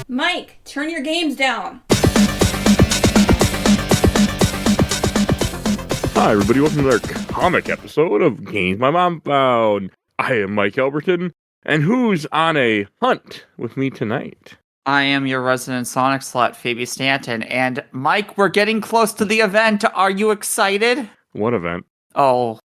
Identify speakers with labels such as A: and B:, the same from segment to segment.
A: Mike, turn your games down.
B: Hi, everybody. Welcome to our comic episode of Games My Mom Found. I am Mike Albertin, and who's on a hunt with me tonight?
C: I am your resident Sonic slut, Phoebe Stanton, and Mike, we're getting close to the event. Are you excited?
B: What event?
C: Oh,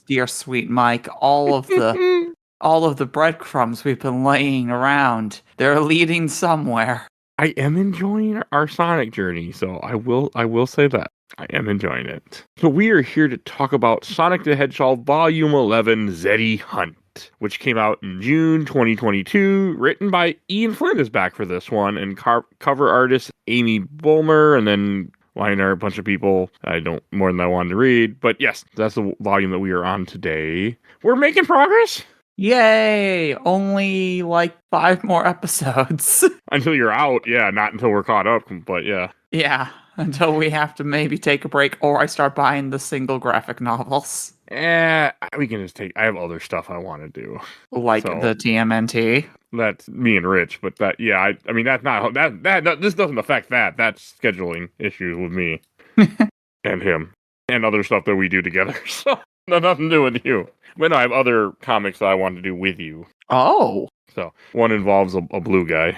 C: dear sweet Mike, all of the breadcrumbs we've been laying around, they're leading somewhere.
B: I am enjoying our Sonic journey, so I will say that. I am enjoying it. So we are here to talk about Sonic the Hedgehog Volume 11, Zeti Hunt, which came out in June 2022, written by Ian Flynn is back for this one, and cover artist Amy Bulmer, and then line art, a bunch of people more than I wanted to read. But yes, that's the volume that we are on today. We're making progress.
C: Yay! Only like 5 more episodes.
B: Until you're out, yeah, not until we're caught up, but yeah.
C: Yeah, until we have to maybe take a break or I start buying the single graphic novels.
B: We can just I have other stuff I want to do.
C: Like the TMNT.
B: That's me and Rich, but that, yeah, I mean, that's not, this doesn't affect that. That's scheduling issues with me and him and other stuff that we do together. So, nothing to do with you. But no, I have other comics that I want to do with you.
C: Oh.
B: So, one involves a blue guy.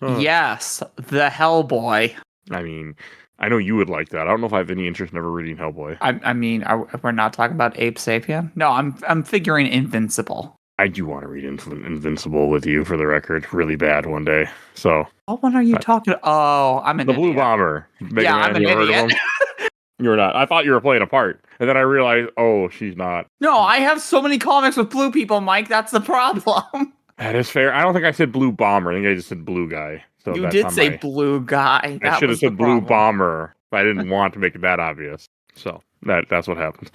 C: Yes, the Hellboy.
B: I mean, I know you would like that. I don't know if I have any interest in ever reading Hellboy.
C: I mean, we're not talking about Ape Sapien? No, I'm figuring Invincible.
B: I do want to read Invincible with you, for the record, really bad one day. So.
C: What one are you talking? Oh, I'm an
B: The
C: idiot.
B: Blue Bomber.
C: Yeah, I'm an idiot.
B: You're not. I thought you were playing a part, and then I realized, oh, she's not.
C: No, I have so many comics with blue people, Mike. That's the problem.
B: That is fair. I don't think I said Blue Bomber. I think I just said Blue Guy. So
C: You did say blue guy.
B: I should have said Blue Bomber, but I didn't want to make it that obvious. So that's what happened.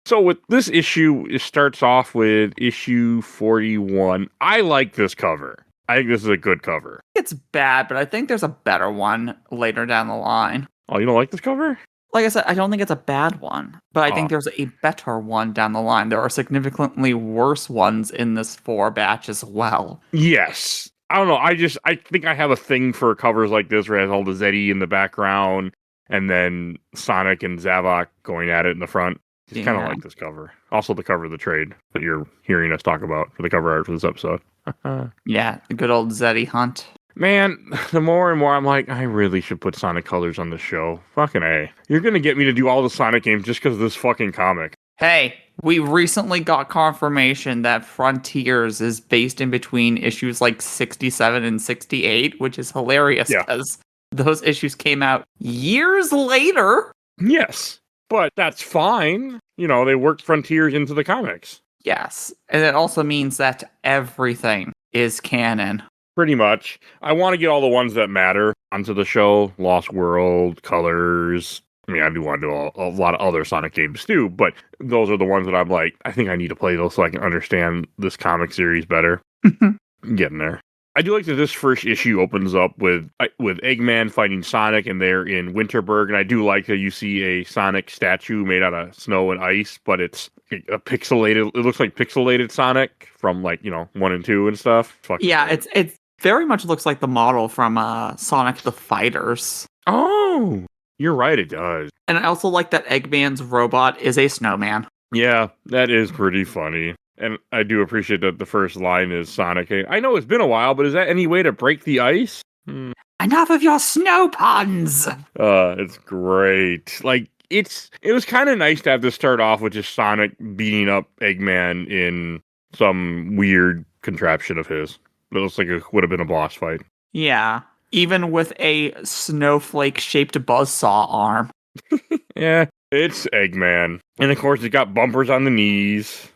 B: So with this issue, it starts off with issue 41. I like this cover. I think this is a good cover.
C: It's bad, but I think there's a better one later down the line.
B: Oh, you don't like this cover?
C: Like I said, I don't think it's a bad one, but I think there's a better one down the line. There are significantly worse ones in this 4 batch as well.
B: Yes. I don't know. I think I have a thing for covers like this where it has all the Zeti in the background and then Sonic and Zavok going at it in the front. Just kind of like this cover. Also the cover of the trade that you're hearing us talk about for the cover art for this episode.
C: Yeah, the good old Zeti hunt.
B: Man, the more and more I'm like, I really should put Sonic colors on the show. Fucking A. You're going to get me to do all the Sonic games just because of this fucking comic.
C: Hey, we recently got confirmation that Frontiers is based in between issues like 67 and 68, which is hilarious because those issues came out years later.
B: Yes, but that's fine. You know, they worked Frontiers into the comics.
C: Yes, and it also means that everything is canon.
B: Pretty much. I want to get all the ones that matter onto the show. Lost World, Colors. I mean, I do want to do a lot of other Sonic games too, but those are the ones that I'm like, I think I need to play those so I can understand this comic series better. Getting there. I do like that this first issue opens up with Eggman fighting Sonic, and they're in Winterburg, and I do like that you see a Sonic statue made out of snow and ice, but it's a pixelated, it looks like pixelated Sonic from 1 and 2 and stuff.
C: Yeah, it very much looks like the model from Sonic the Fighters.
B: Oh, you're right, it does.
C: And I also like that Eggman's robot is a snowman.
B: Yeah, that is pretty funny. And I do appreciate that the first line is Sonic. Hey, I know it's been a while, but is that any way to break the ice?
C: Enough of your snow puns!
B: It's great. It was kind of nice to have to start off with just Sonic beating up Eggman in some weird contraption of his. It looks like it would have been a boss fight.
C: Yeah, even with a snowflake-shaped buzzsaw arm.
B: Yeah, it's Eggman. And of course, it's got bumpers on the knees,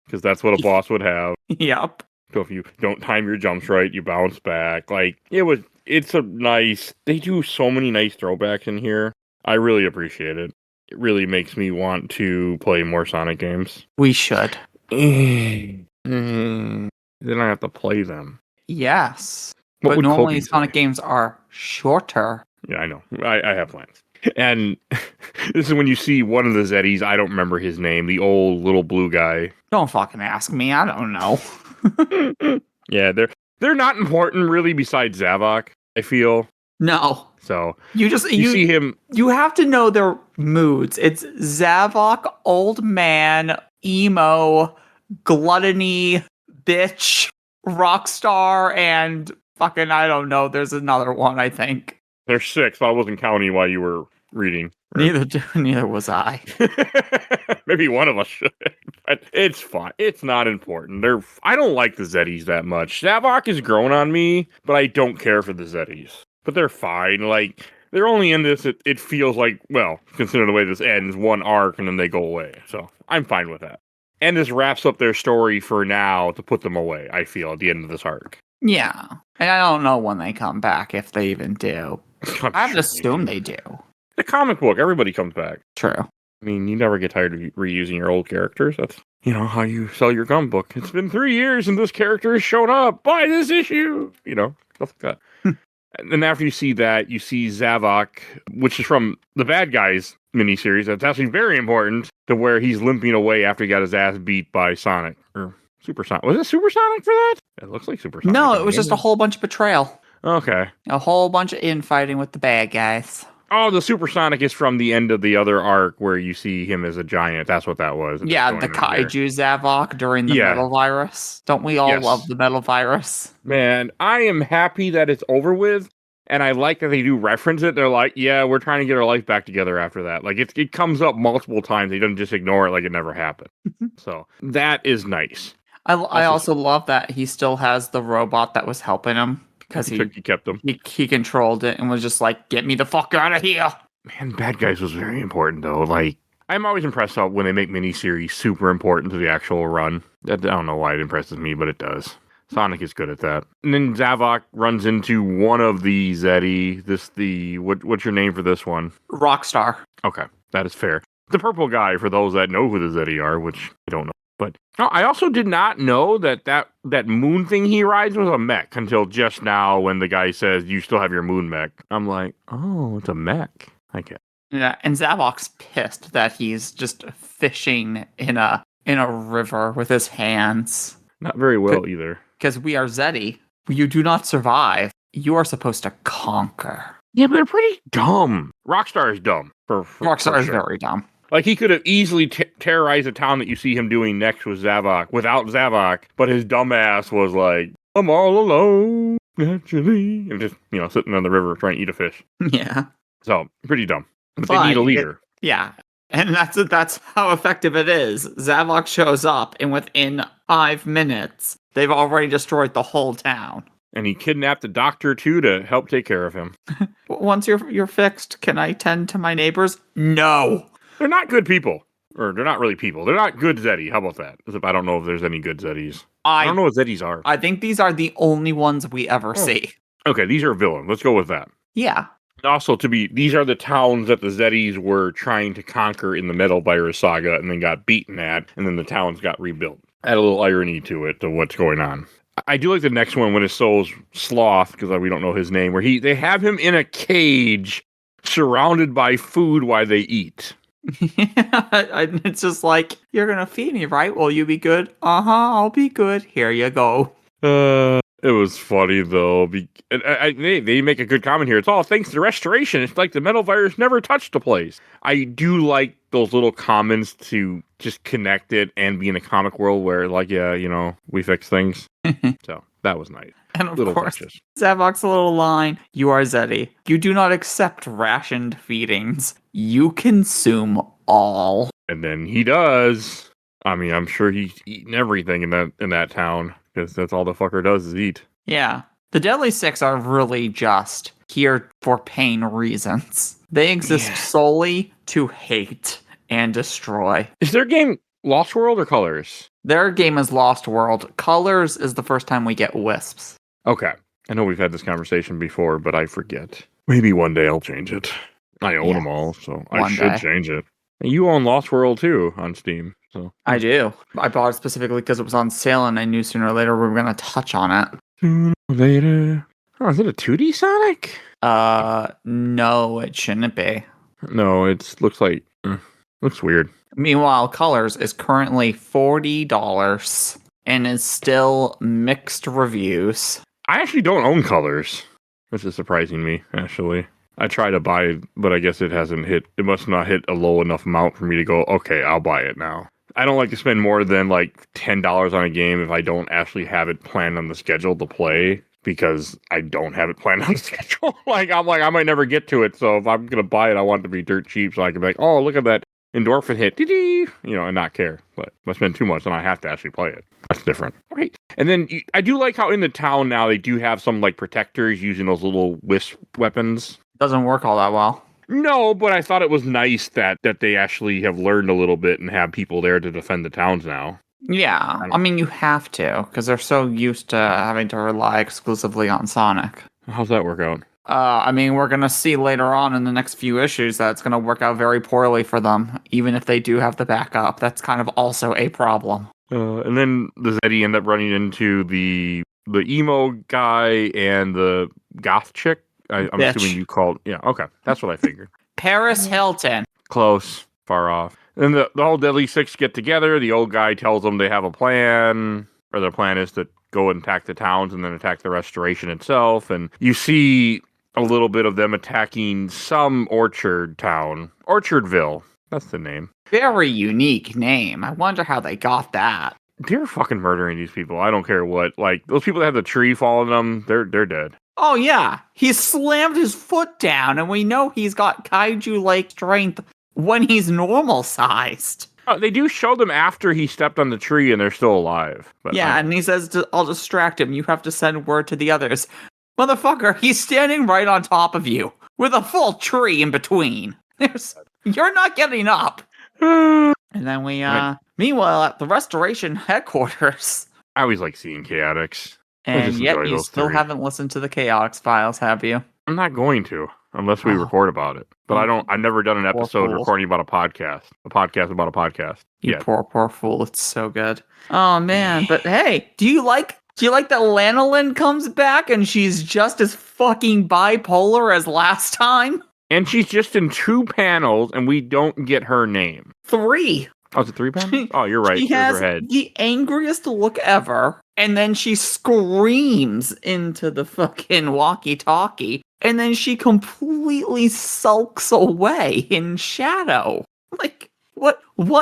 B: because that's what a boss would have.
C: Yep.
B: So if you don't time your jumps right, you bounce back. They do so many nice throwbacks in here. I really appreciate it. It really makes me want to play more Sonic games.
C: We should.
B: Then I have to play them.
C: Yes. But normally Sonic games are shorter.
B: Yeah, I know. I have plans. And this is when you see one of the Zetis, I don't remember his name, the old little blue guy.
C: Don't fucking ask me, I don't know.
B: Yeah, they're not important really besides Zavok, I feel.
C: No.
B: So
C: you
B: see him.
C: You have to know their moods. It's Zavok, old man, emo, gluttony, bitch, rock star, and fucking, I don't know. There's another one, I think.
B: There's 6, but I wasn't counting while you were reading.
C: Neither was I.
B: Maybe one of us should. But it's fine. It's not important. I don't like the Zetis that much. Zavok is grown on me, but I don't care for the Zetis. But they're fine. Like, they're only in this, it feels like, well, considering the way this ends, one arc and then they go away. So I'm fine with that. And this wraps up their story for now to put them away, I feel, at the end of this arc.
C: Yeah. And I don't know when they come back, if they even do. I would assume they do.
B: The comic book, everybody comes back.
C: True.
B: I mean, you never get tired of reusing your old characters. That's, how you sell your gum book. It's been 3 years and this character has shown up. Buy this issue. Stuff like that. And then after you see that, you see Zavok, which is from the Bad Guys miniseries. That's actually very important, to where he's limping away after he got his ass beat by Sonic. Or Supersonic. Was it Supersonic for that? It looks like Supersonic.
C: No, it was just a whole bunch of betrayal.
B: Okay.
C: A whole bunch of infighting with the bad guys.
B: Oh, the Supersonic is from the end of the other arc where you see him as a giant. That's what that was.
C: Yeah, the Kaiju Zavok during the Metal Virus. Don't we all love the Metal Virus?
B: Man, I am happy that it's over with, and I like that they do reference it. They're like, yeah, we're trying to get our life back together after that. Like, it comes up multiple times. They don't just ignore it like it never happened. So, that is nice.
C: I also love that he still has the robot that was helping him. Because he
B: kept him.
C: He controlled it and was just like, get me the fuck out of here.
B: Man, Bad Guys was very important, though. Like, I'm always impressed when they make miniseries super important to the actual run. I don't know why it impresses me, but it does. Sonic is good at that. And then Zavok runs into one of the Zeti. What's your name for this one?
C: Rockstar.
B: Okay, that is fair. The purple guy, for those that know who the Zeti are, which I don't know. But I also did not know that moon thing he rides was a mech until just now when the guy says, you still have your moon mech. I'm like, oh, it's a mech. I get it.
C: Yeah, and Zavok's pissed that he's just fishing in a river with his hands.
B: Not very well either.
C: Because we are Zeti. You do not survive. You are supposed to conquer.
B: Yeah, but they're pretty dumb. Rockstar is dumb.
C: Rockstar is very dumb.
B: Like, he could have easily terrorized a town that you see him doing next with Zavok, without Zavok, but his dumbass was like, I'm all alone, naturally, and just, sitting on the river trying to eat a fish.
C: Yeah.
B: So, pretty dumb. But they need a leader.
C: Yeah. And that's how effective it is. Zavok shows up, and within 5 minutes, they've already destroyed the whole town.
B: And he kidnapped a doctor, too, to help take care of him.
C: Once you're fixed, can I tend to my neighbors? No.
B: They're not good people. Or they're not really people. They're not good Zeti. How about that? I don't know if there's any good Zetis. I don't know what Zetis are.
C: I think these are the only ones we ever see.
B: Okay, these are villains. Let's go with that.
C: Yeah.
B: Also, these are the towns that the Zetis were trying to conquer in the Metal Virus saga and then got beaten at, and then the towns got rebuilt. Add a little irony to it, to what's going on. I do like the next one when it's Soul's Sloth, because we don't know his name, where they have him in a cage surrounded by food while they eat.
C: It's just like, you're gonna feed me, right? Will you be good? I'll be good. Here you go.
B: It was funny though. They make a good comment here. It's all thanks to restoration. It's like the Metal Virus never touched the place. I do like those little comments to just connect it and be in a comic world where, like, yeah, we fix things. So that was nice.
C: And of course, Zavok's little line, you are Zeti. You do not accept rationed feedings. You consume all.
B: And then he does. I mean, I'm sure he's eating everything in that town, because that's all the fucker does is eat.
C: Yeah. The Deadly Six are really just here for pain reasons. They exist solely to hate and destroy.
B: Is their game Lost World or Colors?
C: Their game is Lost World. Colors is the first time we get Wisps.
B: Okay. I know we've had this conversation before, but I forget. Maybe one day I'll change it. I own them all, so I should change it. And you own Lost World too on Steam. So
C: I do. I bought it specifically because it was on sale, and I knew sooner or later we were going to touch on it.
B: Sooner or later. Oh, is it a 2D Sonic?
C: No, it shouldn't be.
B: No, looks weird.
C: Meanwhile, Colors is currently $40. and is still mixed reviews.
B: I actually don't own Colors, which is surprising me, actually. I try to buy it, but I guess it must not hit a low enough amount for me to go, okay, I'll buy it now. I don't like to spend more than like $10 on a game if I don't actually have it planned on the schedule to play, because I don't have it planned on the schedule. I'm like, I might never get to it, so if I'm going to buy it, I want it to be dirt cheap so I can be like, oh, look at that endorphin hit, and not care. But if I spend too much, then I have to actually play it. That's different. Right. And then I do like how in the town now they do have some like protectors using those little wisp weapons.
C: Doesn't work all that well.
B: No, but I thought it was nice that they actually have learned a little bit and have people there to defend the towns now.
C: Yeah, I mean, you have to, because they're so used to having to rely exclusively on Sonic.
B: How's that work out?
C: I mean, we're going to see later on in the next few issues that it's going to work out very poorly for them, even if they do have the backup. That's kind of also a problem.
B: And then the Zeti end up running into the emo guy and the goth chick. I'm assuming you called... Yeah, okay. That's what I figured.
C: Paris Hilton.
B: Close. Far off. And the whole Deadly Six get together. The old guy tells them they have a plan, or their plan is to go and attack the towns and then attack the restoration itself. And you see a little bit of them attacking some orchard town. Orchardville. That's the name.
C: Very unique name. I wonder how they got that.
B: They're fucking murdering these people. I don't care what. Like, those people that have the tree falling them, they're dead.
C: Oh, yeah. He slammed his foot down, and we know he's got kaiju-like strength when he's normal-sized.
B: They do show them after he stepped on the tree, and they're still alive. But
C: yeah, and he says, I'll distract him. You have to send word to the others. Motherfucker, he's standing right on top of you, with a full tree in between. You're not getting up. And then we, meanwhile, at the restoration headquarters.
B: I always like seeing Chaotix.
C: And yet you still haven't listened to the Chaotix files, have you?
B: I'm not going to, unless we record about it. But I've never done an episode recording about a podcast. A podcast about a podcast.
C: You poor fool. It's so good. Oh, man. But hey, do you like that Lanolin comes back and she's just as fucking bipolar as last time?
B: And she's just in 2 panels and we don't get her name.
C: 3.
B: Oh, is it 3 panels? Oh, you're right.
C: She has the angriest look ever. And then she screams into the fucking walkie-talkie. And then she completely sulks away in shadow. Like, what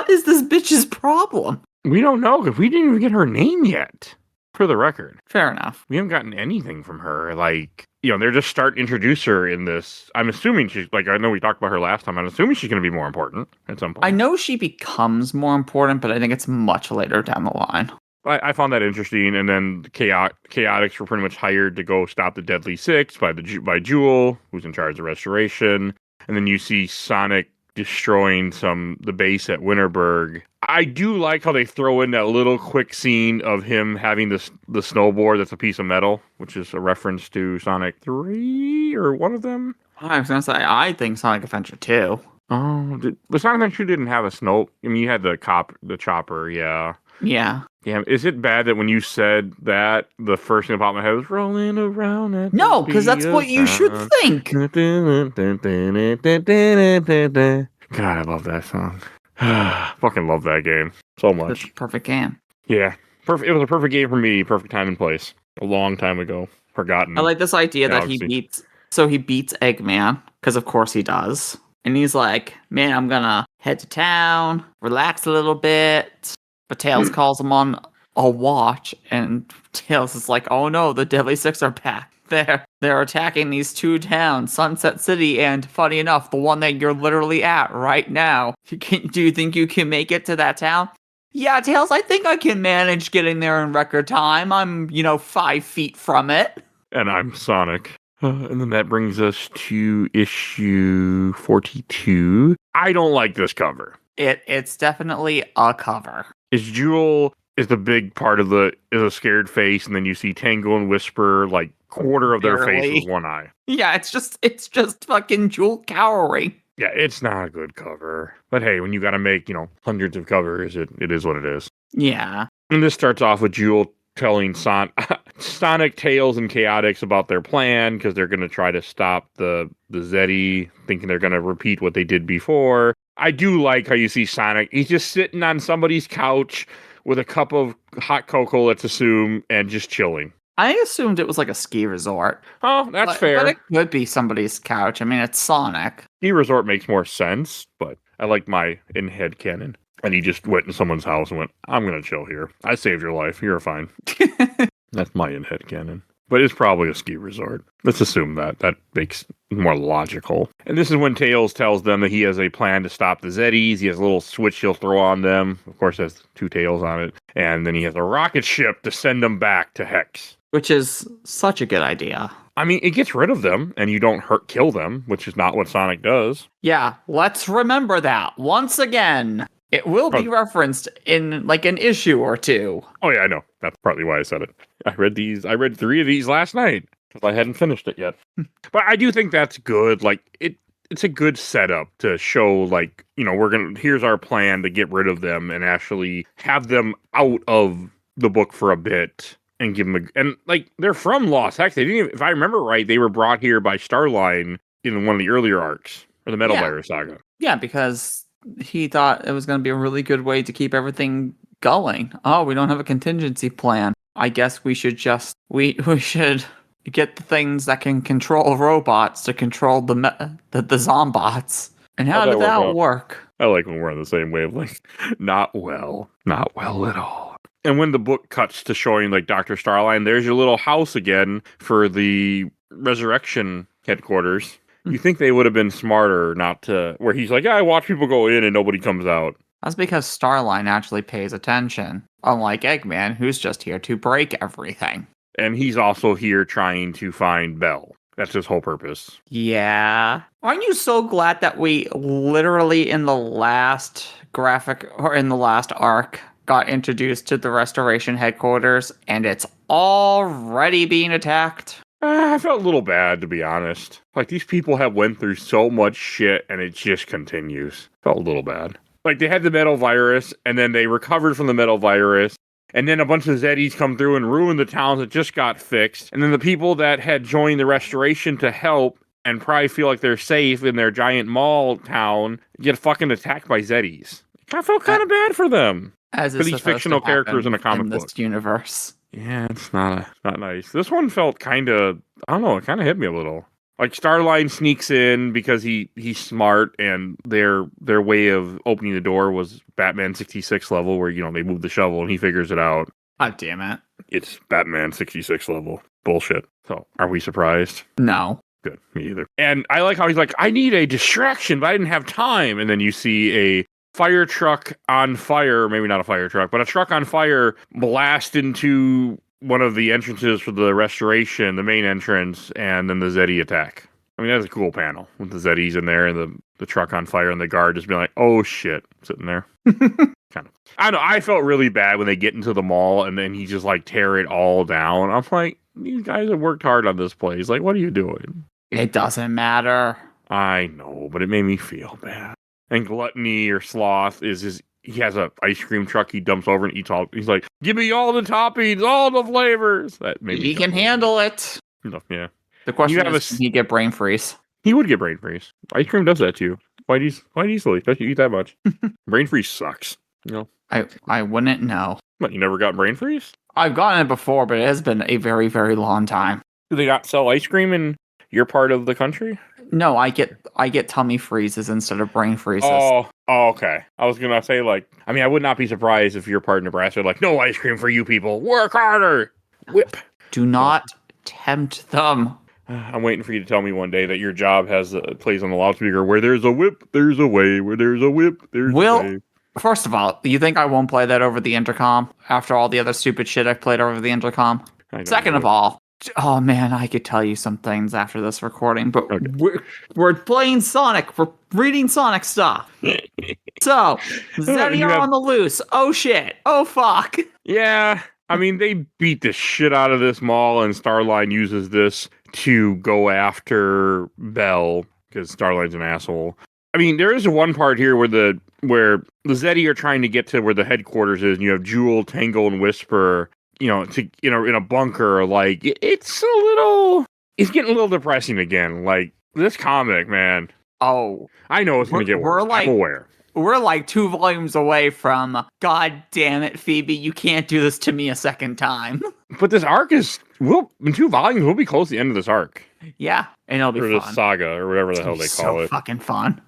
C: is this bitch's problem?
B: We don't know, because we didn't even get her name yet. For the record.
C: Fair enough.
B: We haven't gotten anything from her. Like, they're just starting to introduce her in this. I'm assuming she's, like, I know we talked about her last time. I'm assuming she's going to be more important at some point.
C: I know she becomes more important, but I think it's much later down the line.
B: I found that interesting, and then the Chaotix were pretty much hired to go stop the Deadly Six by Jewel, who's in charge of restoration, and then you see Sonic destroying the base at Winterberg. I do like how they throw in that little quick scene of him having the snowboard that's a piece of metal, which is a reference to Sonic 3 or one of them.
C: I was gonna say I think Sonic Adventure 2.
B: Oh, but Sonic Adventure didn't have a snow. I mean, you had the chopper, yeah.
C: Yeah.
B: Yeah, is it bad that when you said that, the first thing that popped in my head was rolling around at
C: No, because that's what you should think.
B: God, I love that song. Fucking love that game so much.
C: It's a perfect game.
B: Yeah. Perfect. It was a perfect game for me. Perfect time and place. A long time ago. Forgotten.
C: I like this idea that he beats Eggman, because of course he does. And he's like, man, I'm gonna head to town, relax a little bit. But Tails calls him on a watch, and Tails is like, oh no, the Deadly Six are back. They're attacking these 2 towns, Sunset City, and funny enough, the one that you're literally at right now. Do you think you can make it to that town? Yeah, Tails, I think I can manage getting there in record time. I'm, 5 feet from it.
B: And I'm Sonic. And then that brings us to issue 42. I don't like this cover.
C: It's definitely a cover.
B: Jewel is the big part of is a scared face, and then you see Tangle and Whisper, like, quarter of their face with one eye.
C: Yeah, it's just fucking Jewel cowering.
B: Yeah, it's not a good cover. But hey, when you gotta make, hundreds of covers, it is what it is.
C: Yeah.
B: And this starts off with Jewel telling Sonic, Tails, and Chaotix about their plan, because they're gonna try to stop the Zeti, thinking they're gonna repeat what they did before. I do like how you see Sonic. He's just sitting on somebody's couch with a cup of hot cocoa, let's assume, and just chilling.
C: I assumed it was like a ski resort.
B: Oh, that's fair.
C: But it could be somebody's couch. I mean, it's Sonic.
B: Ski resort makes more sense, but I like my in-head canon. And he just went in someone's house and went, I'm going to chill here. I saved your life. You're fine. That's my in-head canon. But it's probably a ski resort. Let's assume that. That makes more logical. And this is when Tails tells them that he has a plan to stop the Zetis. He has a little switch he'll throw on them. Of course, it has 2 tails on it. And then he has a rocket ship to send them back to Hex.
C: Which is such a good idea.
B: I mean, it gets rid of them, and you don't kill them, which is not what Sonic does.
C: Yeah, let's remember that. Once again, it will be referenced in like an issue or 2.
B: Oh yeah, I know. That's partly why I said it. I read 3 of these last night because I hadn't finished it yet. But I do think that's good. Like it's a good setup to show, like, you know, here's our plan to get rid of them and actually have them out of the book for a bit and give them and like they're from Lost Hex. They didn't even, if I remember right, they were brought here by Starline in one of the earlier arcs or the Metal Virus saga.
C: Yeah, because he thought it was going to be a really good way to keep everything going. Oh, we don't have a contingency plan. I guess we should just we should get the things that can control robots to control the zombots. And how did that work?
B: I like when we're on the same wavelength. Not well at all. And when the book cuts to showing like Dr. Starline, there's your little house again for the Resurrection headquarters. You think they would have been smarter not to, where he's like, yeah, I watch people go in and nobody comes out.
C: That's because Starline actually pays attention, unlike Eggman, who's just here to break everything.
B: And he's also here trying to find Belle. That's his whole purpose.
C: Yeah. Aren't you so glad that we literally in the last graphic, or in the last arc, got introduced to the Restoration headquarters, and it's already being attacked?
B: I felt a little bad, to be honest. Like, these people have went through so much shit, and it just continues. Felt a little bad. Like, they had the metal virus, and then they recovered from the metal virus, and then a bunch of Zetis come through and ruin the towns that just got fixed, and then the people that had joined the Restoration to help and probably feel like they're safe in their giant mall town get fucking attacked by Zetis. I felt kind of bad for them.
C: As
B: for these fictional characters in a comic book.
C: This universe.
B: Yeah, it's not nice. This one felt kind of, I don't know, it kind of hit me a little. Like, Starline sneaks in because he's smart, and their way of opening the door was Batman 66 level, where, you know, they move the shovel and he figures it out.
C: God damn it.
B: It's Batman 66 level. Bullshit. So, are we surprised?
C: No.
B: Good, me either. And I like how he's like, I need a distraction, but I didn't have time. And then you see a fire truck on fire, maybe not a fire truck, but a truck on fire blast into one of the entrances for the Restoration, the main entrance, and then the Zeti attack. I mean, that's a cool panel with the Zetis in there and the truck on fire and the guard just being like, oh shit, sitting there. Kind of. I don't know, I felt really bad when they get into the mall and then he just like tear it all down. I'm like, these guys have worked hard on this place. Like, what are you doing?
C: It doesn't matter.
B: I know, but it made me feel bad. And Gluttony or Sloth he has an ice cream truck he dumps over and eats all. He's like, give me all the toppings, all the flavors. That made
C: he can handle it.
B: Yeah.
C: The question is, can he get brain freeze?
B: He would get brain freeze. Ice cream does that to you. Quite easily. Don't you eat that much? Brain freeze sucks. You know?
C: I wouldn't know.
B: What, you never got brain freeze?
C: I've gotten it before, but it has been a very, very long time.
B: Do they not sell ice cream in your part of the country?
C: No, I get tummy freezes instead of brain freezes.
B: Oh, okay. I was gonna say, like, I mean, I would not be surprised if your part of Nebraska like, no ice cream for you people. Work harder. Whip.
C: Do not tempt them.
B: I'm waiting for you to tell me one day that your job plays on the loudspeaker, where there's a whip, there's a way. Where there's a whip, there's a way.
C: First of all, you think I won't play that over the intercom after all the other stupid shit I've played over the intercom? Second of all, oh man, I could tell you some things after this recording, but okay. We're playing Sonic. We're reading Sonic stuff. So, Zeti are on the loose. Oh shit. Oh fuck.
B: Yeah. I mean, they beat the shit out of this mall, and Starline uses this to go after Belle, because Starline's an asshole. I mean, there is one part here where the Zeti are trying to get to where the headquarters is, and you have Jewel, Tangle, and Whisper, in a bunker. Like, it's getting a little depressing again. Like, this comic, man.
C: Oh.
B: I know it's going to get worse. I'm aware.
C: we're like 2 volumes away from, God damn it, Phoebe, you can't do this to me a second time.
B: But this arc in 2 volumes, we'll be close to the end of this arc.
C: Yeah, and it'll be
B: or
C: fun.
B: This saga, or whatever the hell they call it.
C: So fucking fun.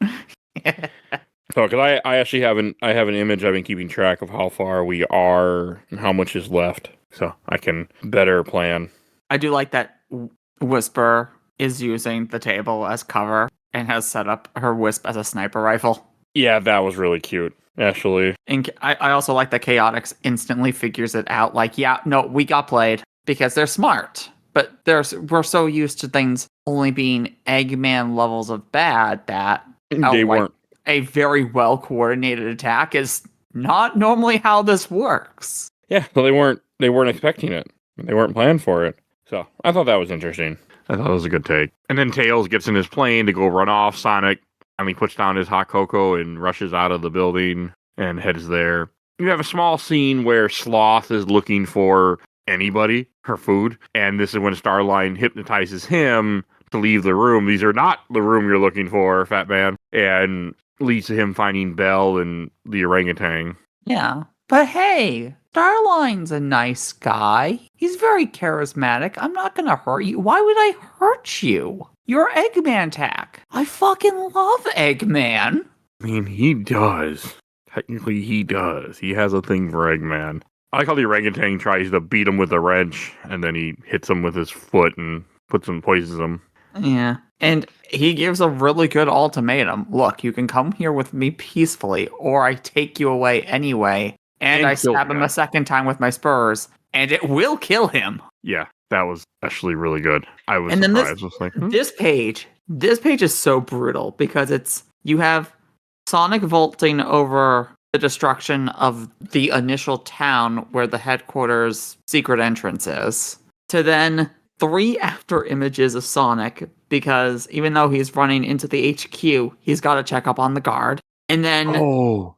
B: So, because I actually have an image I've been keeping track of how far we are and how much is left, so I can better plan.
C: I do like that Whisper is using the table as cover and has set up her Wisp as a sniper rifle.
B: Yeah, that was really cute, actually.
C: And I also like that Chaotix instantly figures it out. Like, yeah, no, we got played because they're smart. But we're so used to things only being Eggman levels of bad that
B: They weren't.
C: A very well coordinated attack is not normally how this works.
B: Yeah, so they weren't expecting it. They weren't planning for it. So I thought that was interesting. I thought it was a good take. And then Tails gets in his plane to go run off. Sonic finally puts down his hot cocoa and rushes out of the building and heads there. You have a small scene where Sloth is looking for anybody, her food, and this is when Starline hypnotizes him to leave the room. These are not the room you're looking for, Fat Man, and leads to him finding Belle and the orangutan.
C: Yeah, but hey, Starline's a nice guy. He's very charismatic. I'm not gonna hurt you. Why would I hurt you? You're Eggman attack. I fucking love Eggman.
B: I mean, he does. Technically, he does. He has a thing for Eggman. I like how the orangutan tries to beat him with a wrench, and then he hits him with his foot and poisons him.
C: Yeah. And he gives a really good ultimatum. Look, you can come here with me peacefully, or I take you away anyway, and I stab him a second time with my spurs, and it will kill him.
B: Yeah, that was actually really good. I was surprised.
C: This page is so brutal because you have Sonic vaulting over the destruction of the initial town where the headquarters secret entrance is, to then 3 after images of Sonic, because even though he's running into the HQ, he's got to check up on the guard. And then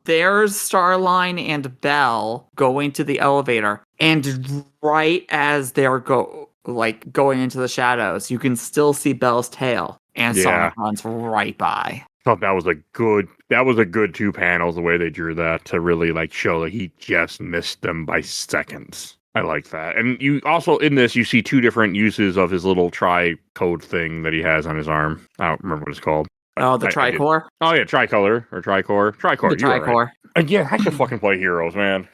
C: there's Starline and Belle going to the elevator, and right as they're going into the shadows, you can still see Belle's tail, and Sonic runs right by.
B: I thought that was a good 2 panels, the way they drew that, to really show that he just missed them by seconds. I like that. And you also, in this, you see 2 different uses of his little tri-code thing that he has on his arm. I don't remember what it's called.
C: Oh, the tricore?
B: Oh, yeah, tricolor or tricore. Tricore.
C: The tricore.
B: Right. Again, I should fucking play Heroes, man.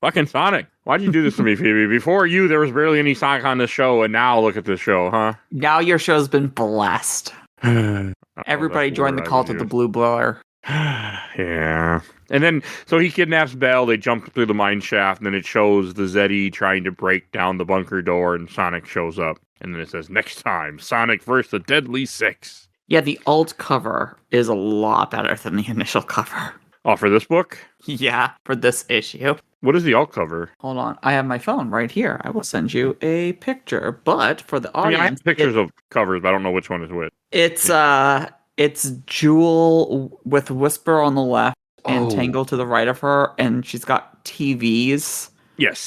B: Fucking Sonic. Why'd you do this to me, Phoebe? Before you, there was barely any Sonic on this show, and now look at this show, huh?
C: Now your show's been blessed. Everybody joined the cult of the Blue Blower.
B: Yeah. And then, so he kidnaps Belle, they jump through the mine shaft, and then it shows the Zeti trying to break down the bunker door, and Sonic shows up. And then it says, next time, Sonic vs. the Deadly Six.
C: Yeah, the alt cover is a lot better than the initial cover.
B: Oh, for this book?
C: Yeah, for this issue.
B: What is the alt cover?
C: Hold on, I have my phone right here. I will send you a picture, but for the audience...
B: I have pictures of covers, but I don't know which one is which.
C: It's Jewel with Whisper on the left and Tangle to the right of her, and she's got TVs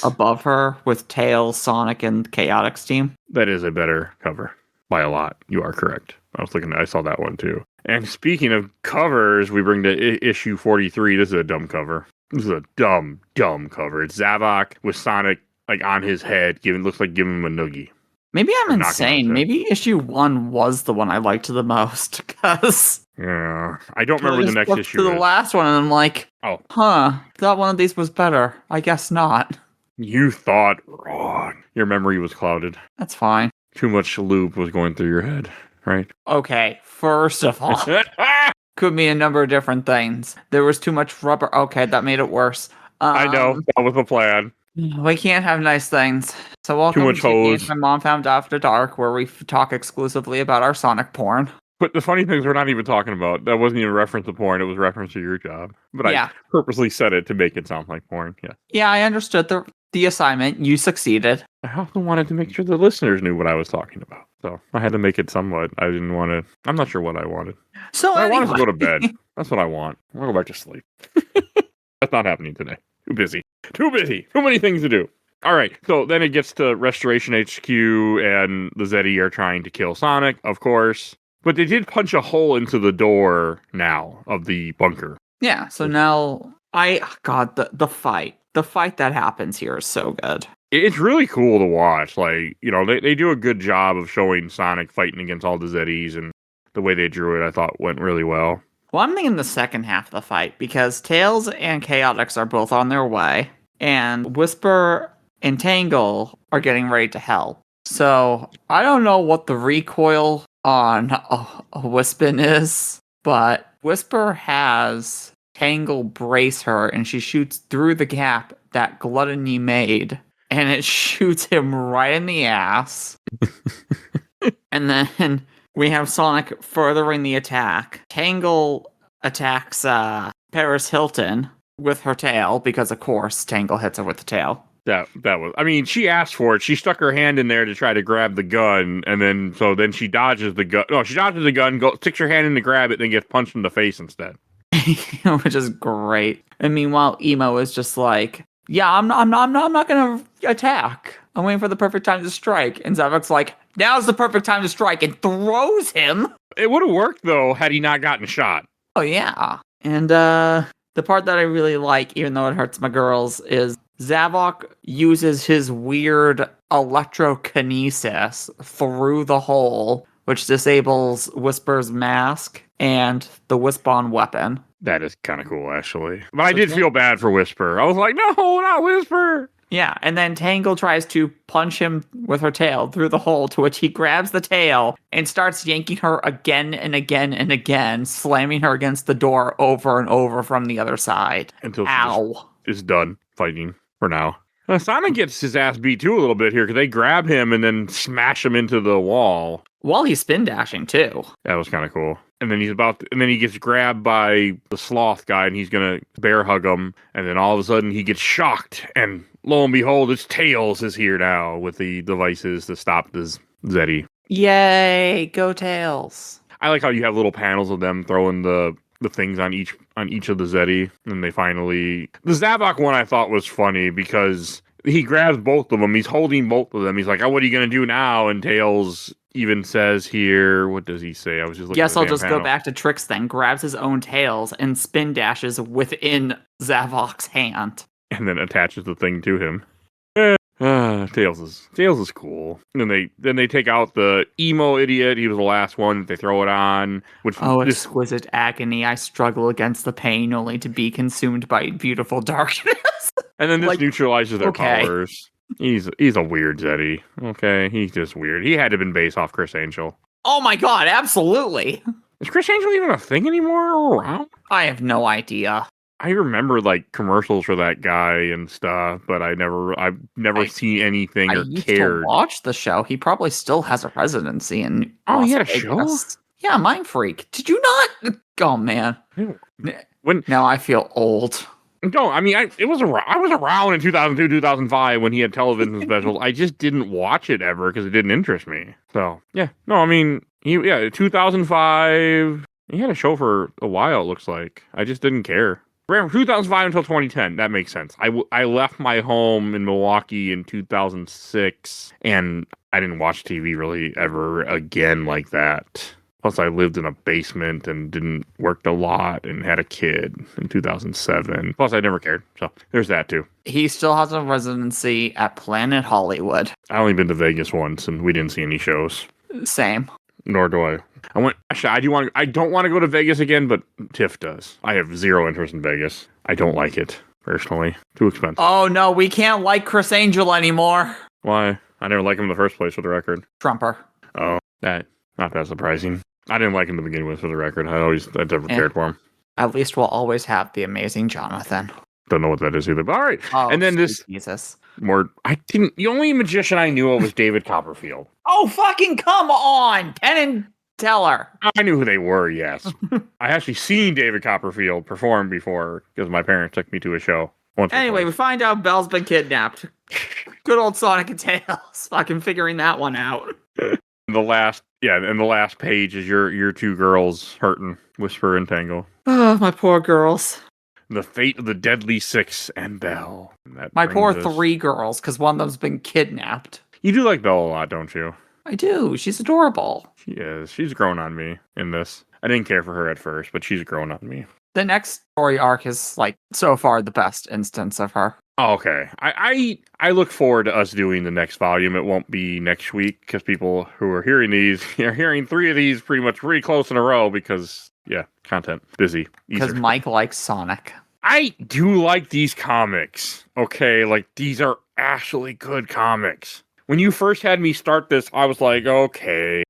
C: above her with Tails, Sonic, and Chaotix team.
B: That is a better cover by a lot. You are correct. I saw that one too. And speaking of covers, we bring to issue 43. This is a dumb cover. This is a dumb cover. It's Zavok with Sonic on his head, looks like giving him a noogie.
C: Maybe I'm insane. Maybe issue 1 was the one I liked the most, because...
B: Yeah, I don't remember the next issue.
C: To the last one, and I'm like, thought one of these was better. I guess not.
B: You thought wrong. Your memory was clouded.
C: That's fine.
B: Too much loop was going through your head, right?
C: Okay, first of all, could mean a number of different things. There was too much rubber. Okay, that made it worse.
B: I know. That was the plan.
C: We can't have nice things. So welcome
B: too much
C: to
B: hose.
C: Games My Mom Found After Dark, where we talk exclusively about our Sonic porn.
B: But the funny things we're not even talking about. That wasn't even a reference to porn. It was a reference to your job. But I purposely said it to make it sound like porn. Yeah. Yeah,
C: I understood the assignment. You succeeded.
B: I also wanted to make sure the listeners knew what I was talking about. So I had to make it somewhat. I didn't want to. I'm not sure what I wanted.
C: I
B: wanted to go to bed. That's what I want. I want to go back to sleep. That's not happening today. Too busy. Too many things to do. All right, so then it gets to Restoration HQ, and the Zeti are trying to kill Sonic, of course. But they did punch a hole into the door now of the bunker.
C: Yeah, so now the fight. The fight that happens here is so good.
B: It's really cool to watch. Like, they do a good job of showing Sonic fighting against all the Zetis, and the way they drew it, I thought went really well.
C: Well, I'm thinking the second half of the fight, because Tails and Chaotix are both on their way, and Whisper and Tangle are getting ready to help. So, I don't know what the recoil on a Wispin is, but Whisper has Tangle brace her, and she shoots through the gap that Gluttony made, and it shoots him right in the ass. And then we have Sonic furthering the attack. Tangle attacks Paris Hilton with her tail, because of course Tangle hits her with the tail.
B: That was, I mean, she asked for it. She stuck her hand in there to try to grab the gun, and then she dodges the gun. No, she dodges the gun, sticks her hand in to grab it, then gets punched in the face instead.
C: Which is great. And meanwhile, Emo is just like, yeah, I'm not gonna attack. I'm waiting for the perfect time to strike. And Zavok's like, now's the perfect time to strike, and throws him.
B: It would have worked though had he not gotten shot.
C: Oh yeah. And the part that I really like, even though it hurts my girls, is Zavok uses his weird electrokinesis through the hole, which disables Whisper's mask and the Wispon weapon.
B: That is kind of cool, actually. But I did feel bad for Whisper. I was like, no, not Whisper.
C: Yeah, and then Tangle tries to punch him with her tail through the hole, to which he grabs the tail and starts yanking her again and again and again, slamming her against the door over and over from the other side.
B: Until she is done fighting for now. Sonic gets his ass beat too a little bit here, because they grab him and then smash him into the wall.
C: While he's spin dashing too.
B: That was kind of cool. And then he gets grabbed by the sloth guy, and he's gonna bear hug him. And then all of a sudden he gets shocked, and lo and behold, it's Tails is here now with the devices to stop this Zeti.
C: Yay, go Tails.
B: I like how you have little panels of them throwing the things on each of the Zeti, and they finally... The Zavok one I thought was funny, because he grabs both of them, he's holding both of them, he's like, oh, what are you gonna do now? And Tails even says here, what does he say? I was just looking at the
C: I'll just
B: panel.
C: go back to Trix then, grabs his own tails and spin dashes within Zavok's hand.
B: And then attaches the thing to him. Tails is cool. And then they take out the emo idiot. He was the last one that they throw it on.
C: Exquisite agony! I struggle against the pain, only to be consumed by beautiful darkness.
B: And then this neutralizes their powers. He's a weird Zeti. Okay, he's just weird. He had to have been based off Chris Angel.
C: Oh my god, absolutely.
B: Is Chris Angel even a thing anymore or around?
C: I have no idea.
B: I remember like commercials for that guy and stuff, but I've never seen anything or
C: used
B: cared.
C: To watch the show. He probably still has a residency in
B: Las
C: he had
B: a show?
C: Yeah, Mind Freak. Did you not? Oh man. Now I feel old.
B: No, I mean, I was around in 2002, 2005 when he had television specials. I just didn't watch it ever because it didn't interest me. So, yeah. No, I mean, 2005, he had a show for a while, it looks like. I just didn't care. From 2005 until 2010, that makes sense. I left my home in Milwaukee in 2006, and I didn't watch TV really ever again like that. Plus, I lived in a basement and worked a lot and had a kid in 2007. Plus, I never cared. So, there's that, too.
C: He still has a residency at Planet Hollywood.
B: I only been to Vegas once, and we didn't see any shows.
C: Same.
B: Nor do I. I don't want to go to Vegas again, but Tiff does. I have zero interest in Vegas. I don't like it, personally. Too expensive.
C: Oh, no, we can't like Chris Angel anymore.
B: Why? I never liked him in the first place, for the record.
C: Trumper.
B: Oh, not that surprising. I didn't like him to begin with, for the record. I never cared for him.
C: At least we'll always have the amazing Jonathan.
B: Don't know what that is either. But all right.
C: Oh,
B: and then
C: Jesus.
B: The only magician I knew of was David Copperfield.
C: Oh, fucking come on! Penn and Teller.
B: I knew who they were, yes. I actually seen David Copperfield perform before because my parents took me to a show.
C: Anyway, we find out Belle's been kidnapped. Good old Sonic and Tails. Fucking figuring that one out.
B: The last page is your two girls hurting, Whisper and Tangle.
C: Oh, my poor girls.
B: The fate of the Deadly Six and Belle.
C: My poor three girls, because one of them's been kidnapped.
B: You do like Belle a lot, don't you?
C: I do. She's adorable.
B: She is. She's grown on me in this. I didn't care for her at first, but she's grown on me.
C: The next story arc is like so far the best instance of her.
B: Oh, okay. I look forward to us doing the next volume. It won't be next week because people who are hearing these are hearing 3 of these pretty close in a row because, content. Busy.
C: Because Mike likes Sonic.
B: I do like these comics. Okay, like these are actually good comics. When you first had me start this, I was like, okay,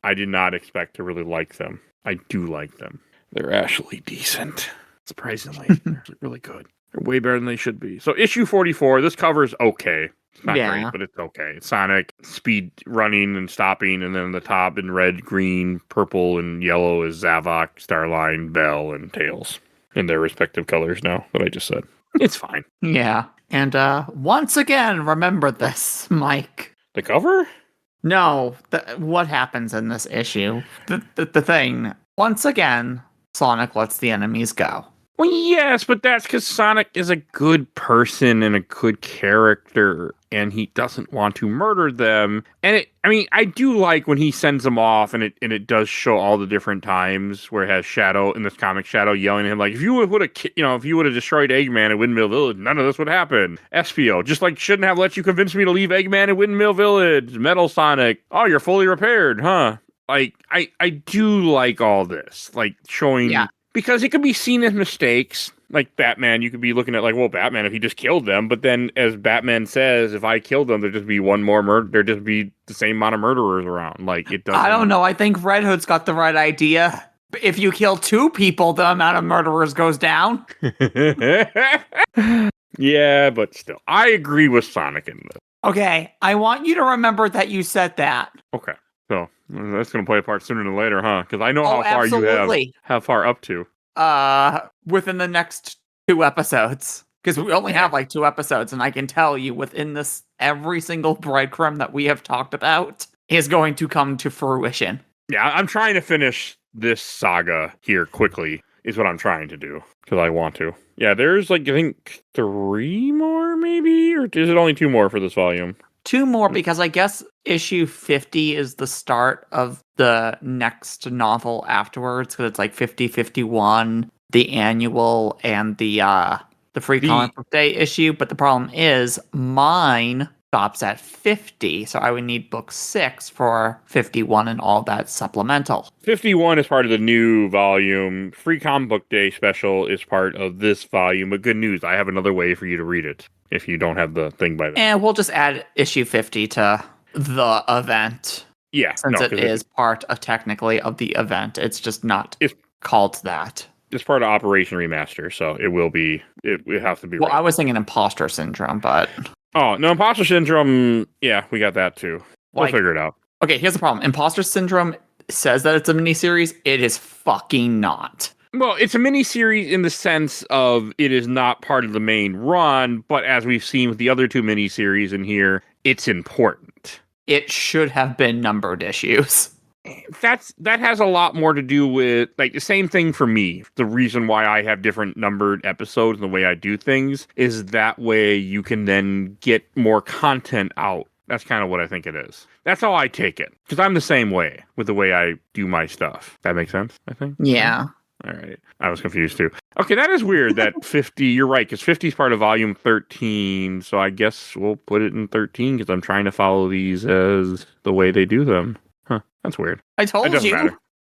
B: I did not expect to really like them. I do like them. They're actually decent. Surprisingly, they're really good. They're way better than they should be. So issue 44, this cover is okay. It's not great, but it's okay. It's Sonic, speed running and stopping, and then the top in red, green, purple, and yellow is Zavok, Starline, Bell, and Tails. In their respective colors now that I just said. It's fine.
C: Yeah. And once again, remember this, Mike.
B: The cover?
C: No, what happens in this issue? The thing. Once again, Sonic lets the enemies go.
B: Well, yes, but that's because Sonic is a good person and a good character, and he doesn't want to murder them. And I do like when he sends them off, and it does show all the different times where it has Shadow in this comic, Shadow yelling at him like, if you would have destroyed Eggman at Windmill Village, none of this would happen. Espio, just like shouldn't have let you convince me to leave Eggman at Windmill Village. Metal Sonic, oh, you're fully repaired, huh? Like I do like all this, like showing. Yeah. Because it could be seen as mistakes, like Batman. You could be looking at like, well, Batman, if he just killed them. But then, as Batman says, if I killed them, there'd just be one more murder. There'd just be the same amount of murderers around. Like it doesn't.
C: I don't know. I think Red Hood's got the right idea. If you kill 2 people, the amount of murderers goes down.
B: Yeah, but still, I agree with Sonic in this.
C: Okay, I want you to remember that you said that.
B: Okay. So that's going to play a part sooner than later, huh? Because I know how far
C: absolutely.
B: you have. How far up to?
C: Within the next 2 episodes. Because we only have like 2 episodes, and I can tell you within this, every single breadcrumb that we have talked about is going to come to fruition.
B: Yeah, I'm trying to finish this saga here quickly, is what I'm trying to do. Because I want to. Yeah, there's like, I think 3 more maybe? Or is it only 2 more for this volume?
C: 2 more, because I guess issue 50 is the start of the next novel afterwards, because it's like 50, 51, the annual, and the free comic book day issue. But the problem is mine stops at 50, so I would need book 6 for 51 and all that supplemental. 51 is part of the new volume. Free comic book day special is part of this volume. But good news, I have another way for you to read it if you don't have the thing by then. And we'll just add issue 50 to the event. Yeah. Since it is part of technically of the event. It's just not called that. It's part of Operation Remaster, so it will be, it has to be. Well, right. I was thinking Imposter Syndrome, but. Oh, no, Imposter Syndrome, yeah, we got that too. We'll figure it out. Okay, here's the problem. Imposter Syndrome says that it's a miniseries. It is fucking not. Well, it's a miniseries in the sense of it is not part of the main run, but as we've seen with the other 2 miniseries in here, it's important. It should have been numbered issues. That has a lot more to do with, like, the same thing for me. The reason why I have different numbered episodes and the way I do things is that way you can then get more content out. That's kind of what I think it is. That's how I take it. Because I'm the same way with the way I do my stuff. That makes sense, I think? Yeah. All right. I was confused too. Okay, that is weird that 50, you're right, because 50 is part of volume 13. So I guess we'll put it in 13 because I'm trying to follow these as the way they do them. Huh, that's weird. I told you.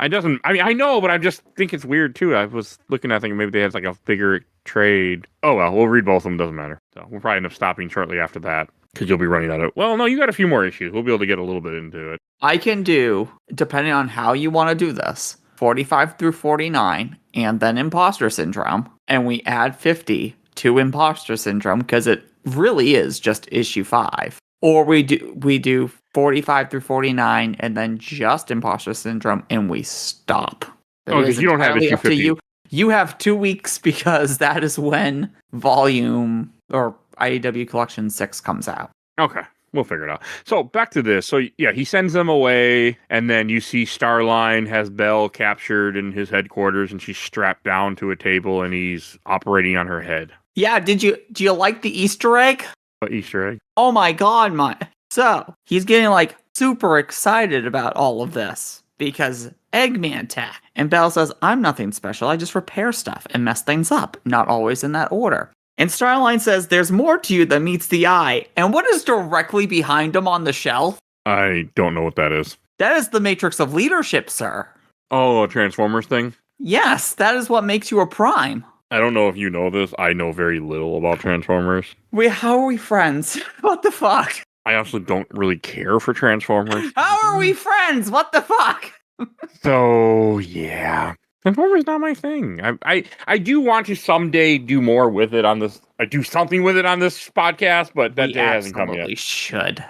C: It doesn't matter. I know, but I just think it's weird too. I was looking at thinking maybe they have like a bigger trade. Oh well, we'll read both of them, doesn't matter. So we'll probably end up stopping shortly after that because you'll be running out of, well, no, you got a few more issues. We'll be able to get a little bit into it. I can do, depending on how you want to do this, 45 through 49, and then Imposter Syndrome, and we add 50 to Imposter Syndrome because it really is just issue 5. Or we do 45 through 49 and then just Imposter Syndrome and we stop. Oh, because you don't have issue 50. You have 2 weeks because that is when volume or IDW Collection 6 comes out. Okay. We'll figure it out. So back to this. So yeah, he sends them away, and then you see Starline has Belle captured in his headquarters, and she's strapped down to a table, and he's operating on her head. Yeah. Do you like the Easter egg? What Easter egg? Oh my God, So he's getting like super excited about all of this because Eggman tech. And Belle says, I'm nothing special. I just repair stuff and mess things up. Not always in that order. And Starline says, there's more to you than meets the eye. And what is directly behind him on the shelf?
B: I don't know what that is.
C: That is the matrix of leadership, sir.
B: Oh, a Transformers thing?
C: Yes, that is what makes you a prime.
B: I don't know if you know this. I know very little about Transformers.
C: How are we friends? What the fuck?
B: I also don't really care for Transformers.
C: How are we friends? What the fuck?
B: So, yeah. Transformers not my thing. I do want to someday do more with it on this. I do something with it on this podcast, but that day hasn't come yet.
C: We should.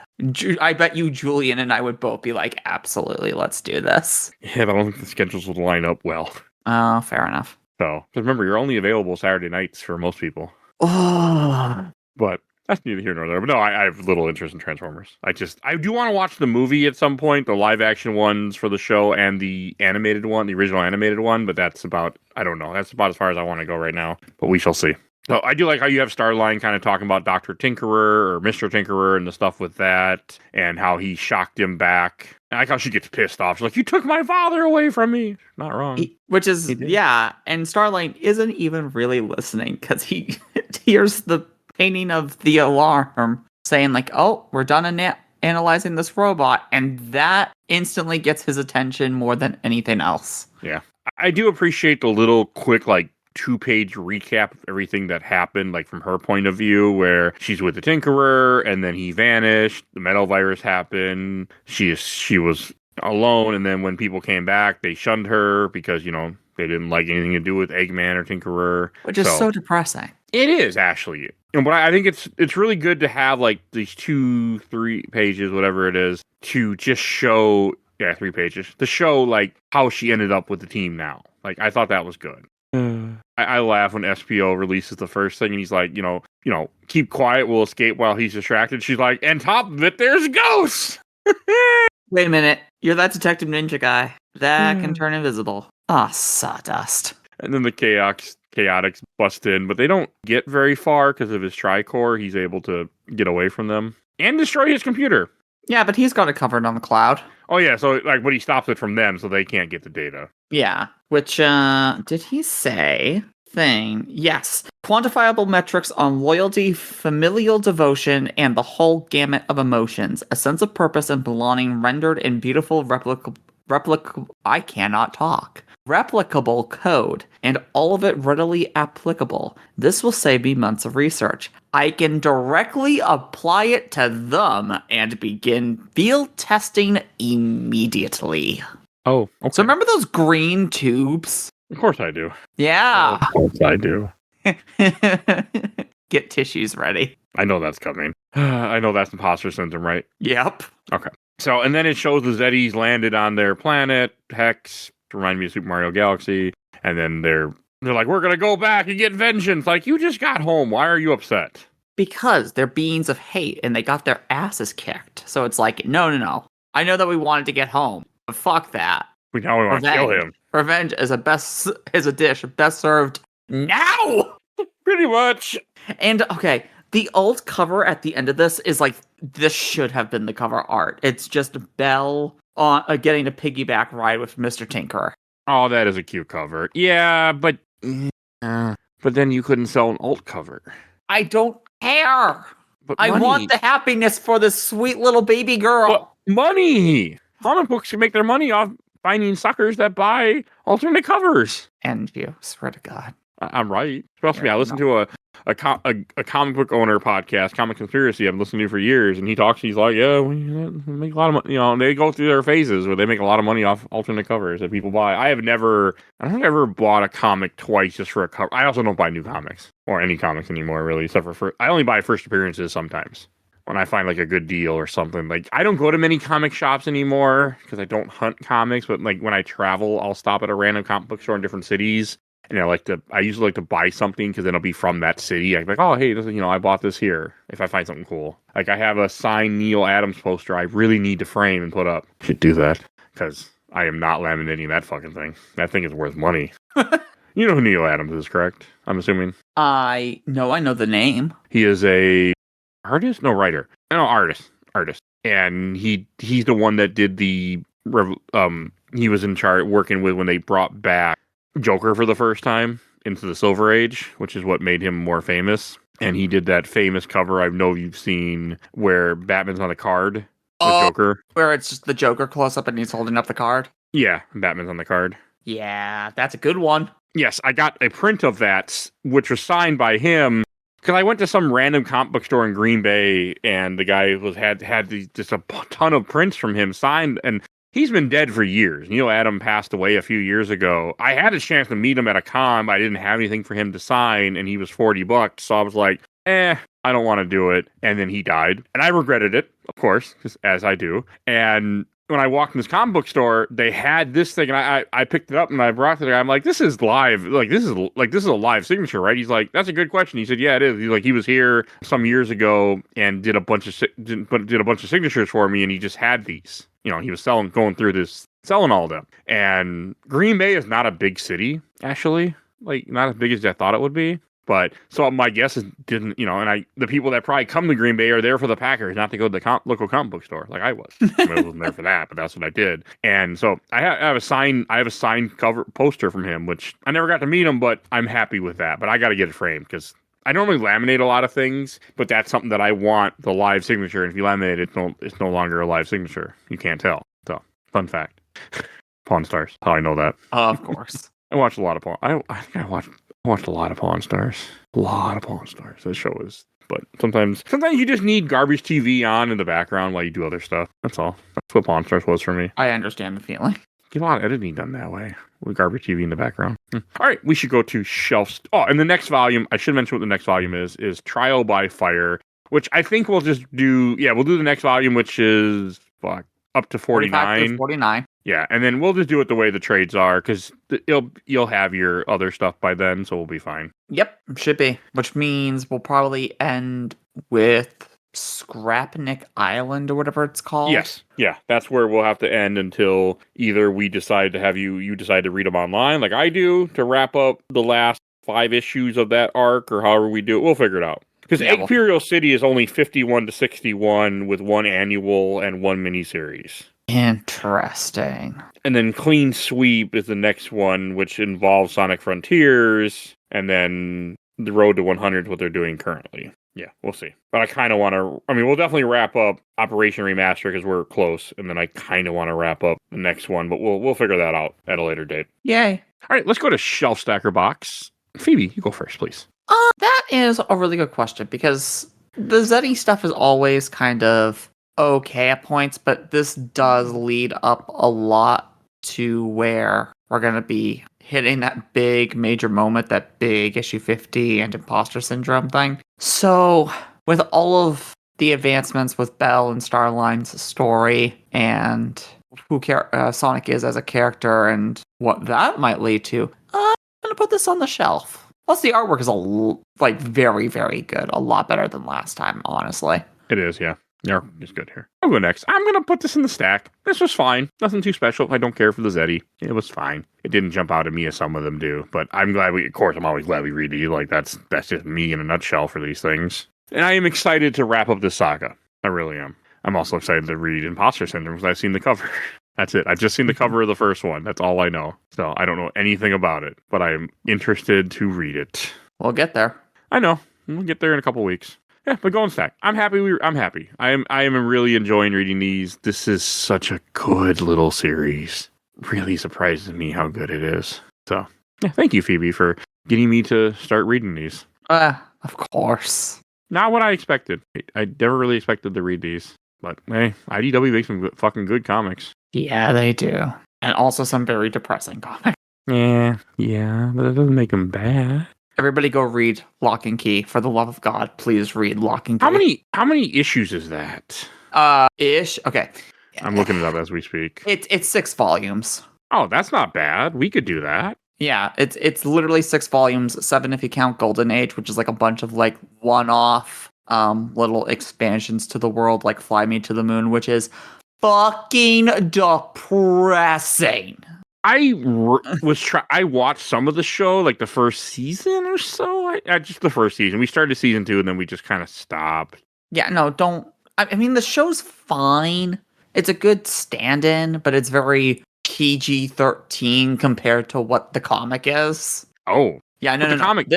C: I bet you, Julian, and I would both be like, absolutely, let's do this.
B: Yeah, but I don't think the schedules would line up well.
C: Oh, fair enough.
B: So, because remember, you're only available Saturday nights for most people.
C: Oh.
B: But that's neither here nor there. But no, I have little interest in Transformers. I do want to watch the movie at some point, the live action ones for the show and the animated one, the original animated one. But that's about, I don't know. That's about as far as I want to go right now. But we shall see. So I do like how you have Starline kind of talking about Dr. Tinkerer or Mr. Tinkerer and the stuff with that and how he shocked him back. I like how she gets pissed off. She's like, you took my father away from me. Not wrong.
C: Which is, yeah. And Starline isn't even really listening because he hears the painting of the alarm saying like, oh, we're done analyzing this robot. And that instantly gets his attention more than anything else.
B: Yeah. I do appreciate the little quick, like, 2-page recap of everything that happened, like from her point of view, where she's with the Tinkerer and then he vanished, the metal virus happened, she was alone, and then when people came back, they shunned her because, you know, they didn't like anything to do with Eggman or Tinkerer.
C: Which is so depressing.
B: It is, actually. But I think it's really good to have like these 2-3 pages, whatever it is, to just show 3 pages, to show like how she ended up with the team now. Like, I thought that was good. I laugh when SPO releases the first thing and he's like, you know, keep quiet, we'll escape while he's distracted. She's like, and top of it, there's ghosts.
C: Wait a minute. You're that Detective Ninja guy. That can turn invisible. Ah, sawdust.
B: And then the Chaotix bust in, but they don't get very far because of his tricore. He's able to get away from them and destroy his computer.
C: Yeah, but he's got it covered on the cloud.
B: Oh, yeah, so, like, but he stops it from them so they can't get the data.
C: Yeah, which, did he say? Yes. Quantifiable metrics on loyalty, familial devotion, and the whole gamut of emotions. A sense of purpose and belonging rendered in beautiful I cannot talk. Replicable code, and all of it readily applicable. This will save me months of research. I can directly apply it to them and begin field testing immediately.
B: Oh, okay.
C: So remember those green tubes?
B: Of course I do.
C: Yeah.
B: Of course I do.
C: Get tissues ready.
B: I know that's coming. I know that's imposter syndrome, right?
C: Yep.
B: Okay. So, and then it shows the Zetis landed on their planet, Hex, to remind me of Super Mario Galaxy, and then they're like, we're going to go back and get vengeance. Like, you just got home. Why are you upset?
C: Because they're beings of hate, and they got their asses kicked. So it's like, no. I know that we wanted to get home, but fuck that.
B: Now we want to kill him.
C: Revenge is a dish best served now.
B: Pretty much.
C: And okay, the alt cover at the end of this is like, this should have been the cover art. It's just Belle on getting a piggyback ride with Mr. Tinkerer.
B: Oh, that is a cute cover. Yeah, but then you couldn't sell an alt cover.
C: I don't care.
B: But
C: I want the happiness for this sweet little baby girl.
B: But money. Comic books can make their money off finding suckers that buy alternate covers.
C: And you, swear to God.
B: I'm right. Trust me, I listened to a comic book owner podcast, Comic Conspiracy, I've listened to for years, and he's like, yeah, we make a lot of money. You know, they go through their phases where they make a lot of money off alternate covers that people buy. I don't think I've ever bought a comic twice just for a cover. I also don't buy new comics, or any comics anymore, really, except for I only buy first appearances sometimes. When I find like a good deal or something. Like, I don't go to many comic shops anymore because I don't hunt comics, but like when I travel, I'll stop at a random comic book store in different cities. And I usually like to buy something because then it'll be from that city. I'm like, oh, hey, this is, I bought this here if I find something cool. Like, I have a signed Neil Adams poster I really need to frame and put up. Should do that because I am not laminating that fucking thing. That thing is worth money. You know who Neil Adams is, correct? I'm assuming.
C: I know the name.
B: He is a artist? No, writer. No, artist. And he's the one that did the he was in charge working with when they brought back Joker for the first time into the Silver Age, which is what made him more famous. And he did that famous cover I know you've seen where Batman's on the card with Joker.
C: Where it's just the Joker close up and he's holding up the card?
B: Yeah, Batman's on the card.
C: Yeah, that's a good one.
B: Yes, I got a print of that, which was signed by him. Because I went to some random comic book store in Green Bay, and the guy had just a ton of prints from him signed, and he's been dead for years. Neil Adam passed away a few years ago. I had a chance to meet him at a con, but I didn't have anything for him to sign, and he was $40, so I was like, I don't want to do it. And then he died, and I regretted it, of course, as I do. And when I walked in this comic book store, they had this thing, and I picked it up and I brought it to the guy. I'm like, this is live. This is a live signature, right? He's like, that's a good question. He said, yeah, it is. He's like, he was here some years ago and did a bunch of signatures for me, and he just had these. He was selling all of them. And Green Bay is not a big city, actually. Not as big as I thought it would be. But so my guess is the people that probably come to Green Bay are there for the Packers, not to go to the local comic book store like I was. I wasn't there for that, but that's what I did. And so I have a signed cover poster from him, which I never got to meet him, but I'm happy with that. But I got to get it framed because I normally laminate a lot of things, but that's something that I want the live signature. And if you laminate it, it's no longer a live signature. You can't tell. So fun fact. Pawn Stars. How I know that.
C: Of course.
B: I watched a lot of Pawn. I think I watched a lot of Pawn Stars. A lot of Pawn Stars. That show is. But sometimes you just need garbage TV on in the background while you do other stuff. That's all. That's what Pawn Stars was for me.
C: I understand the feeling.
B: Get a lot of editing done that way with garbage TV in the background. All right, we should go to shelves. Oh, and the next volume, I should mention what the next volume is Trial by Fire, which I think we'll just do. Yeah, we'll do the next volume, which is up to 49.
C: 49.
B: Yeah, and then we'll just do it the way the trades are, because you'll have your other stuff by then, so we'll be fine.
C: Yep, should be. Which means we'll probably end with Scrapnik Island or whatever it's called.
B: Yes, yeah, that's where we'll have to end until either we decide to have you decide to read them online, like I do, to wrap up the last 5 issues of that arc, or however we do it. We'll figure it out. Because Imperial City is only 51 to 61 with 1 annual and 1 miniseries.
C: Interesting.
B: And then Clean Sweep is the next one, which involves Sonic Frontiers, and then the Road to 100 is what they're doing currently. Yeah, we'll see. But I kind of want to... we'll definitely wrap up Operation Remaster because we're close, and then I kind of want to wrap up the next one, but we'll figure that out at a later date.
C: Yay.
B: All right, let's go to Shelf Stacker Box. Phoebe, you go first, please.
C: That is a really good question, because the Zeti stuff is always kind of okay at points, but this does lead up a lot to where we're going to be hitting that big major moment, that big issue 50 and imposter syndrome thing. So with all of the advancements with Belle and Starline's story and who Sonic is as a character and what that might lead to, I'm going to put this on the shelf. Plus the artwork is very, very good. A lot better than last time, honestly.
B: It is, yeah. Yeah, it's good here. I'll go next. I'm going to put this in the stack. This was fine. Nothing too special. I don't care for the Zeti. It was fine. It didn't jump out at me as some of them do. But I'm glad I'm always glad we read these. That's just me in a nutshell for these things. And I am excited to wrap up this saga. I really am. I'm also excited to read Imposter Syndrome because I've seen the cover. That's it. I've just seen the cover of the first one. That's all I know. So I don't know anything about it. But I'm interested to read it.
C: We'll get there.
B: I know. We'll get there in a couple weeks. Yeah, but go and stack. I'm happy. I'm happy. I am really enjoying reading these. This is such a good little series. Really surprises me how good it is. So, yeah, thank you, Phoebe, for getting me to start reading these.
C: Of course.
B: Not what I expected. I never really expected to read these. But, hey, IDW makes some fucking good comics.
C: Yeah, they do. And also some very depressing comics.
B: Yeah, but it doesn't make them bad.
C: Everybody go read Lock and Key. For the love of God, please read Lock and Key.
B: How many issues is that?
C: Ish. Okay.
B: I'm looking it up as we speak.
C: It's 6 volumes.
B: Oh, that's not bad. We could do that.
C: Yeah, it's literally 6 volumes, 7 if you count Golden Age, which is like a bunch of like one-off little expansions to the world, like Fly Me to the Moon, which is fucking depressing.
B: I watched some of the show, like the first season or so. Just the first season. We started season 2, and then we just kind of stopped.
C: Yeah, no, don't. I mean, the show's fine. It's a good stand-in, but it's very PG-13 compared to what the comic is.
B: Oh.
C: Yeah,
B: But the comic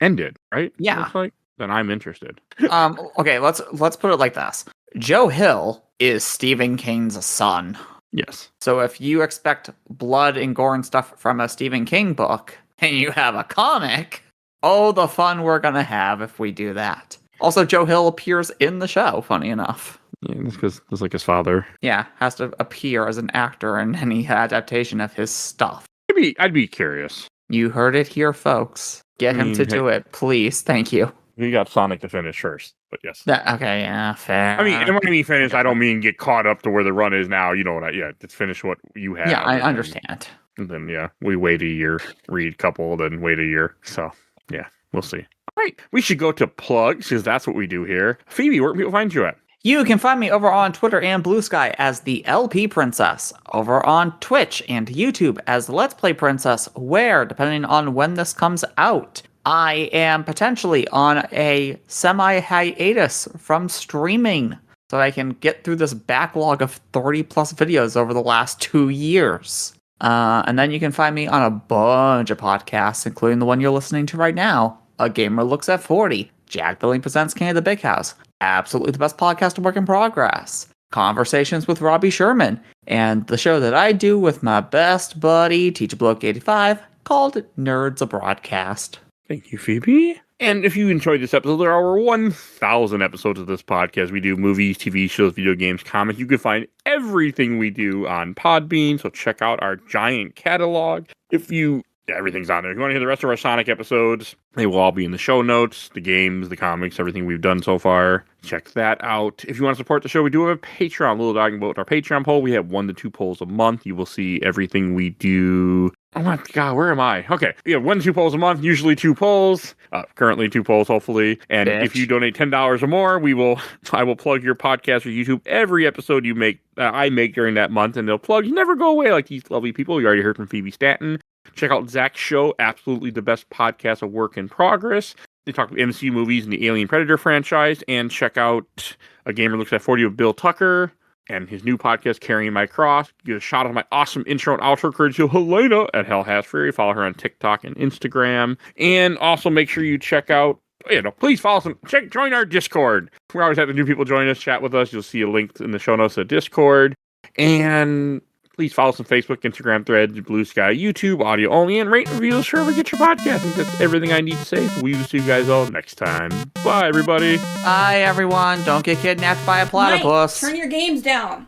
B: ended, right?
C: Yeah.
B: Looks like. Then I'm interested.
C: Okay, let's put it like this. Joe Hill is Stephen King's son.
B: Yes.
C: So if you expect blood and gore and stuff from a Stephen King book, and you have a comic, oh, the fun we're gonna have if we do that. Also, Joe Hill appears in the show, funny enough.
B: Yeah, that's because it's like his father.
C: Yeah, has to appear as an actor in any adaptation of his stuff.
B: I'd be curious.
C: You heard it here, folks. Get him to do it, please. Thank you.
B: We got Sonic to finish first, but yes.
C: Okay, yeah, fair.
B: I mean, and when I mean finish, I don't mean get caught up to where the run is now. You know what? Just finish what you have.
C: Yeah, I understand.
B: And then, we wait a year, read a couple, then wait a year. So, yeah, we'll see. All right, we should go to plugs, because that's what we do here. Phoebe, where can people find you at?
C: You can find me over on Twitter and Blue Sky as the LP Princess, over on Twitch and YouTube as the Let's Play Princess, where, depending on when this comes out, I am potentially on a semi-hiatus from streaming so I can get through this backlog of 30 plus videos over the last 2 years. And then you can find me on a bunch of podcasts, including the one you're listening to right now, A Gamer Looks at 40, Jack Billing Presents King of the Big House, absolutely the best podcast of work in progress, Conversations with Robbie Sherman, and the show that I do with my best buddy, Teacher Bloke 85, called Nerds a Broadcast.
B: Thank you, Phoebe. And if you enjoyed this episode, there are over 1,000 episodes of this podcast. We do movies, TV shows, video games, comics. You can find everything we do on Podbean, so check out our giant catalog. Everything's on there. If you want to hear the rest of our Sonic episodes, they will all be in the show notes, the games, the comics, everything we've done so far. Check that out. If you want to support the show, we do have a Patreon. Little talking about our Patreon poll. We have 1 to 2 polls a month. You will see everything we do. Oh my God, where am I? Okay. We have 1 to 2 polls a month, usually 2 polls. Currently 2 polls, hopefully. And if you donate $10 or more, I will plug your podcast or YouTube every episode I make during that month, and they'll plug. You never go away like these lovely people. You already heard from Phoebe Stanton. Check out Zach's show, absolutely the best podcast of work in progress. They talk about MCU movies and the Alien Predator franchise. And check out A Gamer Looks at 40 with Bill Tucker and his new podcast, Carrying My Cross. Get a shot of my awesome intro and outro courtesy of Helena at Hell Has Fury. Follow her on TikTok and Instagram. And also make sure you check out, please follow join our Discord. We're always having new people join us, chat with us. You'll see a link in the show notes to Discord. And please follow us on Facebook, Instagram, Threads, Blue Sky, YouTube, audio only, and rate and review the show. Get your podcast. I think that's everything I need to say. So we will see you guys all next time. Bye, everybody.
C: Bye, everyone. Don't get kidnapped by a platypus.
A: Mike, turn your games down.